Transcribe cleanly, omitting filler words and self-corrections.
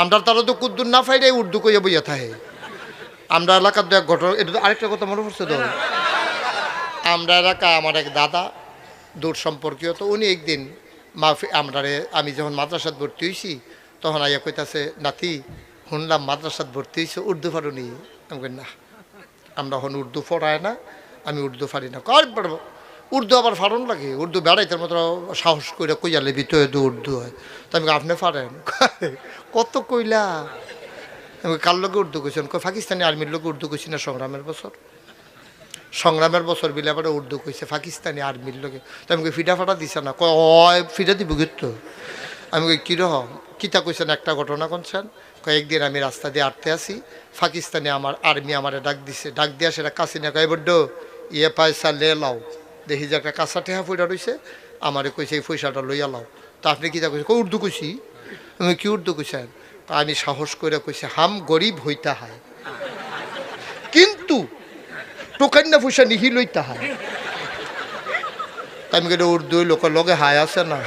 আমরা তারা তো কুদ্দুর না ফাইলে উর্দু কইয়া বইয়া থাকে। আমরা এলাকার তো এক ঘটনা, এটা তো আরেকটা কথা মনে পড়ছে তো, আমরা এলাকা আমার এক দাদা দূর সম্পর্কীয়, তো উনি একদিন আমি যখন মাদ্রাসাত ভর্তি হয়েছি তখন আইয়া কইতাছে, নাতি শুনলাম মাদ্রাসাত ভর্তি হয়েছে, উর্দু পারুনি? আমি কই না, আমরা এখন উর্দু পড়ায় না, আমি উর্দু পারি না। কয় পারবো উর্দু, আবার ফারণ লাগে উর্দু বেড়াইতে মতো সাহস করে কইয়ালে ভিতরে তো উর্দু হয়। তো আমি আপনি পারেন? কত কইলা। আমি কার লোকে উর্দু কইছেন? পাকিস্তানি আর্মির লোকে উর্দু কইছি না সংগ্রামের বছর বিলে আবার উর্দু কইছে পাকিস্তানি আর্মির লোকে। তো আমি ফিডা ফাটা দিছে না, কয় ফিডা দিব কিন্তু। আমি কই কীরকম কিতা কইছেন, একটা ঘটনা কনছেন। কয়েকদিন আমি রাস্তা দিয়ে আটতে আসি, পাকিস্তানি আর্মি আমারে ডাক দিছে, ডাক দিয়া সেটা কাছে না, কয় বড্ড ইয়ে পয়সা লে লাও। দেখি যে একটা কাঁচা ঠেহা পয়সা রয়েছে, আমারে কইছে এই পয়সাটা লইয়া লাও। তা আপনি কিতা কইছেন? উর্দু কইছি। আমি কি উর্দু কইছেন? আমি সাহস করে কইছে, হাম গরিব হইতা হয় কিন্তু টোকান্না পয়সা নিহি লইতা হয়। আমি কেটে উর্দু লোকের লগে হায় আছে না।